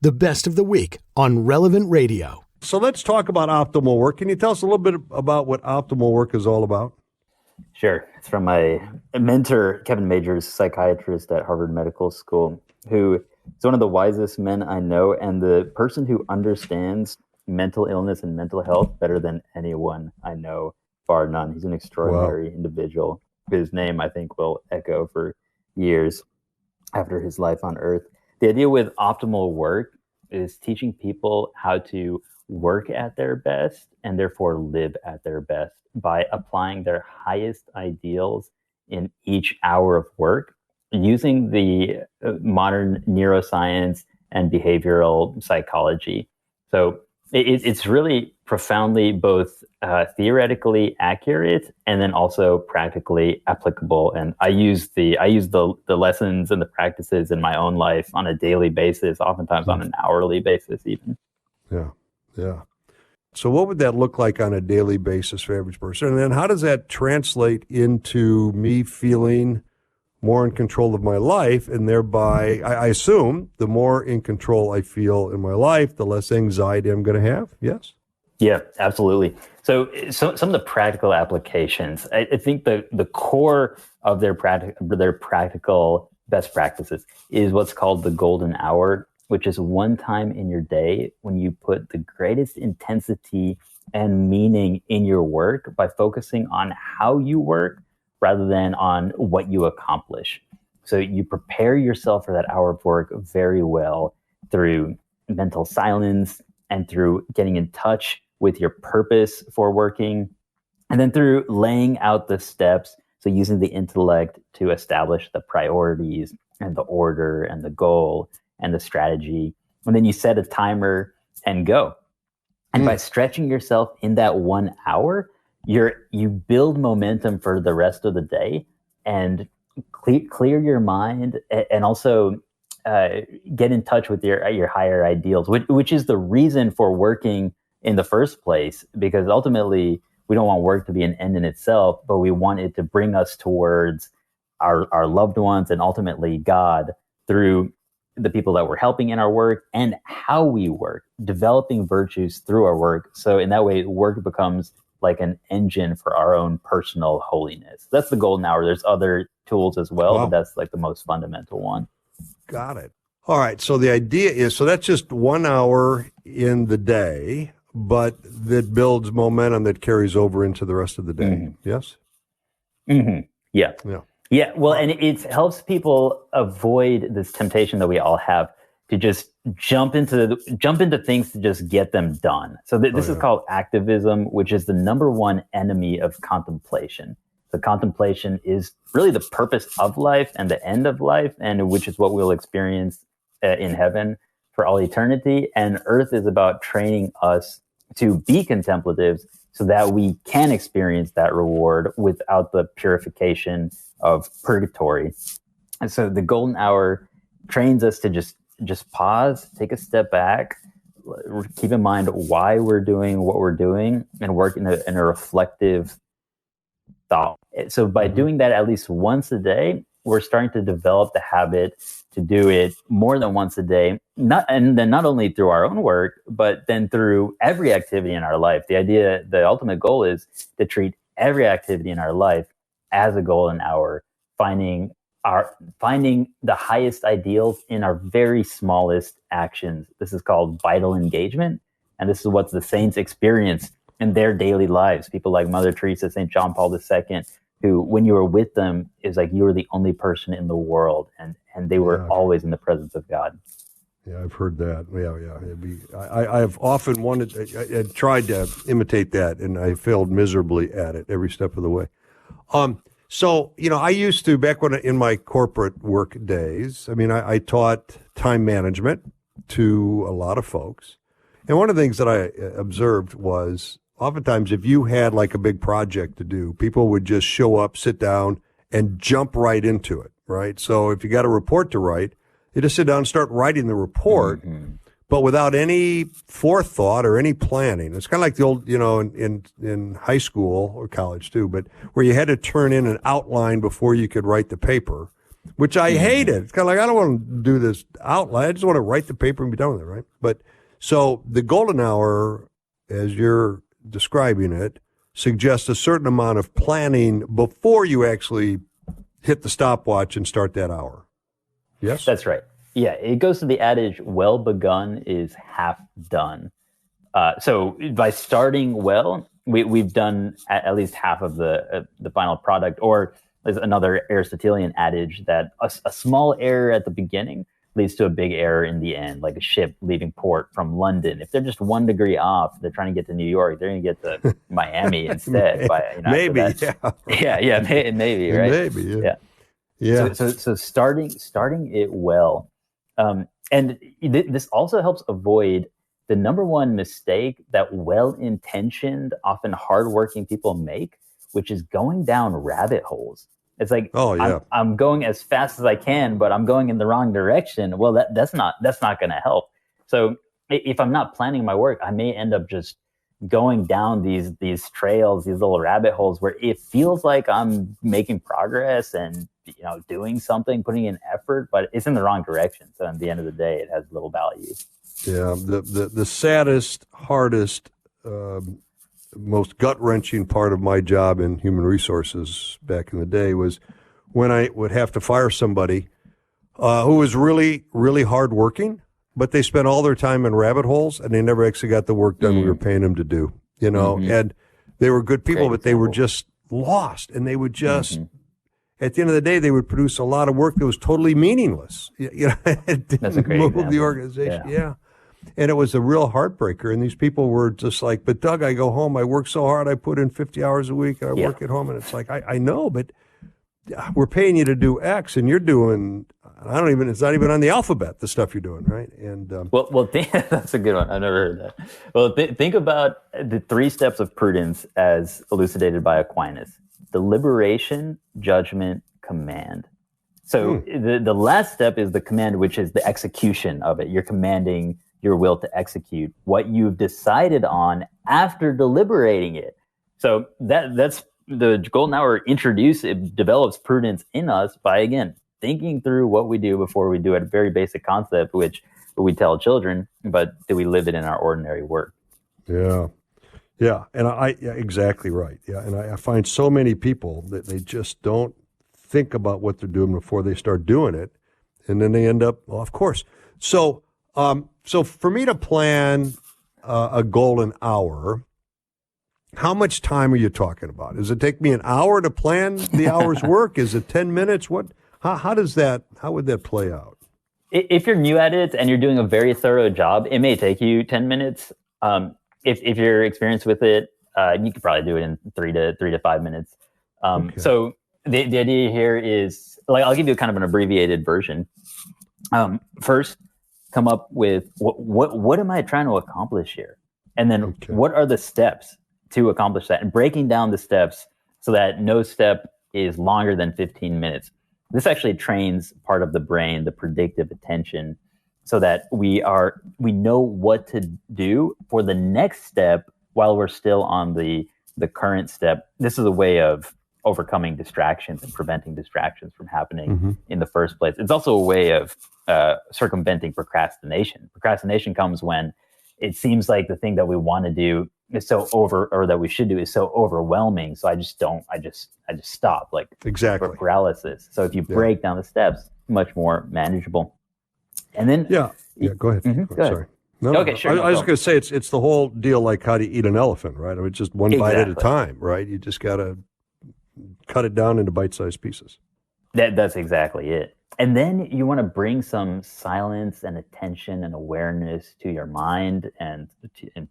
the best of the week on Relevant Radio. So let's talk about optimal work. Can you tell us a little bit about what optimal work is all about? Sure. It's from my mentor, Kevin Majors, psychiatrist at Harvard Medical School, who is one of the wisest men I know and the person who understands mental illness and mental health better than anyone I know, bar none. He's an extraordinary individual whose name I think will echo for years after his life on Earth. The idea with optimal work is teaching people how to work at their best and therefore live at their best by applying their highest ideals in each hour of work using the modern neuroscience and behavioral psychology. So it's really profoundly both theoretically accurate and then also practically applicable. And I use the lessons and the practices in my own life on a daily basis, oftentimes on an hourly basis even. Yeah. So what would that look like on a daily basis for the average person? And then how does that translate into me feeling more in control of my life, and thereby, I assume, the more in control I feel in my life, the less anxiety I'm going to have? Yes? Yeah, absolutely. So some of the practical applications, I think the core of their practical best practices is what's called the golden hour, which is one time in your day when you put the greatest intensity and meaning in your work by focusing on how you work rather than on what you accomplish. So you prepare yourself for that hour of work very well through mental silence and through getting in touch with your purpose for working, and then through laying out the steps. So using the intellect to establish the priorities and the order and the goal and the strategy. And then you set a timer and go. And by stretching yourself in that 1 hour, you build momentum for the rest of the day and clear your mind, and also get in touch with your higher ideals, which is the reason for working in the first place, because ultimately we don't want work to be an end in itself, but we want it to bring us towards our loved ones and ultimately God through the people that we're helping in our work and how we work, developing virtues through our work. So in that way, work becomes like an engine for our own personal holiness. That's the golden hour. There's other tools as well, but that's like the most fundamental one. Got it. All right. So the idea is, so that's just 1 hour in the day, but that builds momentum that carries over into the rest of the day. Mm-hmm. Yes? Mm-hmm. Yeah. Well, and it helps people avoid this temptation that we all have to just jump into things to just get them done. So this is called activism, which is the number one enemy of contemplation. So contemplation is really the purpose of life and the end of life, and which is what we'll experience in heaven for all eternity. And earth is about training us to be contemplatives so that we can experience that reward without the purification of purgatory. And so the golden hour trains us to just pause, take a step back, keep in mind why we're doing what we're doing, and work in a reflective thought. So by doing that at least once a day, we're starting to develop the habit to do it more than once a day, not only through our own work, but then through every activity in our life. The ultimate goal is to treat every activity in our life as a golden hour, finding the highest ideals in our very smallest actions. This is called vital engagement, and this is what the saints experience in their daily lives. People like Mother Teresa, St. John Paul II, who, when you were with them, is like you were the only person in the world, and they were always in the presence of God. Yeah, I've heard that. Yeah. I've often I tried to imitate that, and I failed miserably at it every step of the way. So, I used to, back when in my corporate work days, I taught time management to a lot of folks. And one of the things that I observed was oftentimes if you had like a big project to do, people would just show up, sit down, and jump right into it, right? So if you got a report to write, you just sit down and start writing the report, but without any forethought or any planning. It's kind of like the old, in high school or college too, but where you had to turn in an outline before you could write the paper. which I hated. It's kind of like, I don't want to do this out loud. I just want to write the paper and be done with it, right? But so the golden hour, as you're describing it, suggests a certain amount of planning before you actually hit the stopwatch and start that hour. Yes? That's right. Yeah, it goes to the adage, well begun is half done. So by starting well, we've done at least half of the final product. Or there's another Aristotelian adage that a small error at the beginning leads to a big error in the end, like a ship leaving port from London. If they're just 1 degree off, they're trying to get to New York, they're going to get to Miami instead. Maybe, yeah, maybe, right? Maybe, yeah. So starting it well, and this also helps avoid the number one mistake that well-intentioned, often hardworking people make, which is going down rabbit holes. It's like, I'm going as fast as I can, but I'm going in the wrong direction. Well, that's not going to help. So if I'm not planning my work, I may end up just going down these trails, these little rabbit holes where it feels like I'm making progress and doing something, putting in effort, but it's in the wrong direction. So at the end of the day, it has little value. Yeah, the saddest, hardest, most gut-wrenching part of my job in human resources back in the day was when I would have to fire somebody who was really, really hardworking, but they spent all their time in rabbit holes and they never actually got the work done we were paying them to do, and they were good people, but they were just lost, and they would just, at the end of the day, they would produce a lot of work that was totally meaningless. It didn't move the organization. Yeah. And it was a real heartbreaker. And these people were just like, but Doug, I go home, I work so hard, I put in 50 hours a week, and I work at home. And it's like, I know, but we're paying you to do X, and you're doing, it's not even on the alphabet, the stuff you're doing, right? And that's a good one. I've never heard that. Well, think about the 3 steps of prudence as elucidated by Aquinas: deliberation, judgment, command. So the last step is the command, which is the execution of it. You're commanding your will to execute what you've decided on after deliberating it. So that's the golden hour it develops prudence in us by, again, thinking through what we do before we do it. A very basic concept, which we tell children, but do we live it in our ordinary work? Yeah. Yeah. And exactly right. Yeah. And I find so many people that they just don't think about what they're doing before they start doing it. And then they end up, well, of course. So for me to plan a golden hour, how much time are you talking about? Does it take me an hour to plan the hour's work? Is it 10 minutes? How would that play out? If you're new at it and you're doing a very thorough job, it may take you 10 minutes. If you're experienced with it, you could probably do it in 3 to 5 minutes. So the idea here is, like, I'll give you kind of an abbreviated version. First, come up with what am I trying to accomplish here? And then what are the steps to accomplish that? And breaking down the steps so that no step is longer than 15 minutes. This actually trains part of the brain, the predictive attention, so that we know what to do for the next step while we're still on the current step. This is a way of overcoming distractions and preventing distractions from happening in the first place. It's also a way of circumventing procrastination. Procrastination comes when it seems like the thing that we want to do is that we should do is so overwhelming. So I just stop, like paralysis. So if you break down the steps, much more manageable. And then go ahead. Go ahead. Sorry. No, okay, sure. I was going to say it's the whole deal, like how do you eat an elephant, right? I mean, just one bite at a time, right? You just got to cut it down into bite-sized pieces. That's exactly it. And then you want to bring some silence and attention and awareness to your mind and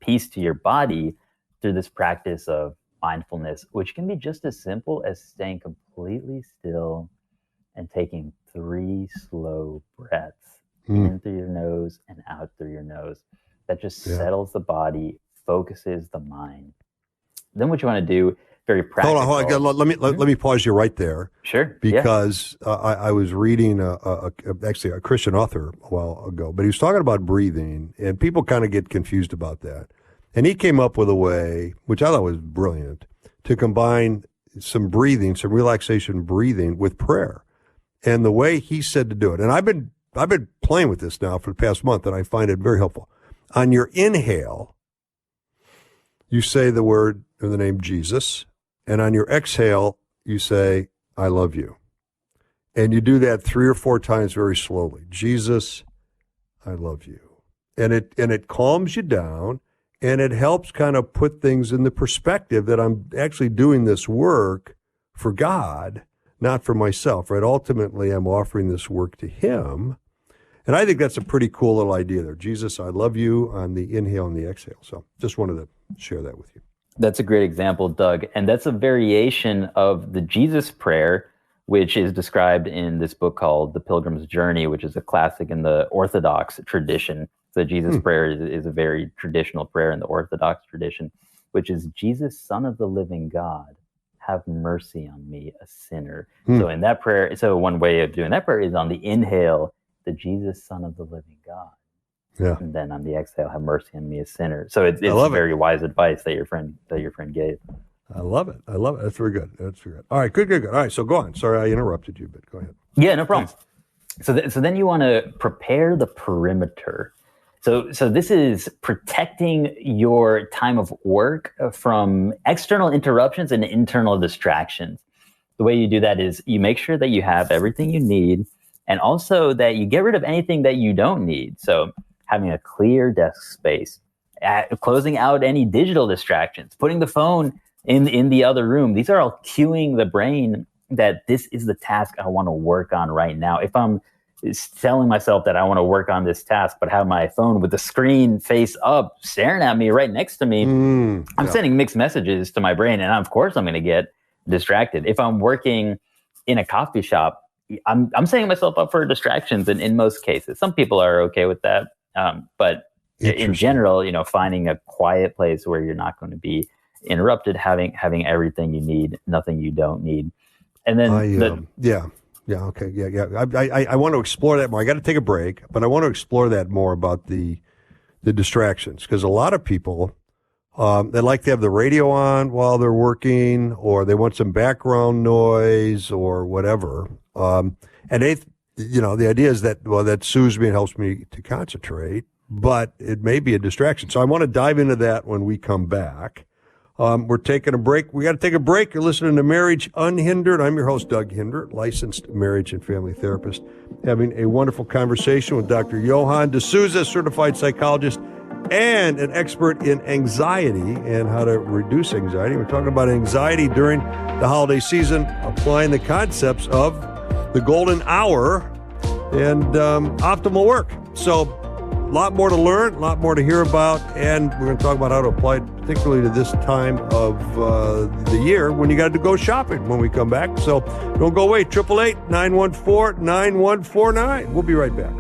peace to your body through this practice of mindfulness, which can be just as simple as staying completely still and taking 3 slow breaths in through your nose and out through your nose. That just settles the body, focuses the mind. Then what you want to do, very practical. Hold on. Let me pause you right there. Sure. Because I was reading actually a Christian author a while ago, but he was talking about breathing, and people kind of get confused about that. And he came up with a way, which I thought was brilliant, to combine some relaxation breathing with prayer. And the way he said to do it, and I've been playing with this now for the past month, and I find it very helpful. On your inhale, you say the word or the name Jesus, and on your exhale, you say, I love you. And you do that 3 or 4 times very slowly. Jesus, I love you. And it calms you down, and it helps kind of put things in the perspective that I'm actually doing this work for God, not for myself, right? Ultimately, I'm offering this work to him. And I think that's a pretty cool little idea there. Jesus, I love you on the inhale and the exhale. So just wanted to share that with you. That's a great example, Doug. And that's a variation of the Jesus prayer, which is described in this book called The Pilgrim's Journey, which is a classic in the Orthodox tradition. The Jesus prayer is a very traditional prayer in the Orthodox tradition, which is, Jesus, Son of the living God, have mercy on me, a sinner. So in that prayer, so one way of doing that prayer is on the inhale, the Jesus, Son of the living God. Yeah. And then on the exhale, have mercy on me, a sinner. So it's very wise advice that your friend gave. I love it. That's very good. All right, good. All right, so go on. Sorry, I interrupted you, but go ahead. Yeah, no problem. So then you want to prepare the perimeter. So this is protecting your time of work from external interruptions and internal distractions. The way you do that is you make sure that you have everything you need, and also that you get rid of anything that you don't need. So having a clear desk space, closing out any digital distractions, putting the phone in the other room. These are all cueing the brain that this is the task I want to work on right now. If I'm telling myself that I want to work on this task, but have my phone with the screen face up, staring at me right next to me, I'm sending mixed messages to my brain, and of course I'm going to get distracted. If I'm working in a coffee shop, I'm setting myself up for distractions, and in most cases, some people are okay with that. But in general, finding a quiet place where you're not going to be interrupted, having everything you need, nothing you don't need. And then I want to explore that more. I got to take a break, but I want to explore that more about the distractions, because a lot of people, they like to have the radio on while they're working, or they want some background noise or whatever. And they, the idea is that, that soothes me and helps me to concentrate, but it may be a distraction. So I want to dive into that when we come back. We're taking a break. We got to take a break. You're listening to Marriage Unhindered. I'm your host, Doug Hinderer, licensed marriage and family therapist, having a wonderful conversation with Dr. Johann D'Souza, certified psychologist and an expert in anxiety and how to reduce anxiety. We're talking about anxiety during the holiday season, applying the concepts of the golden hour and optimal work. So a lot more to learn, a lot more to hear about, and we're going to talk about how to apply it particularly to this time of the year when you got to go shopping when we come back. So don't go away. 888-914-9149. We'll be right back.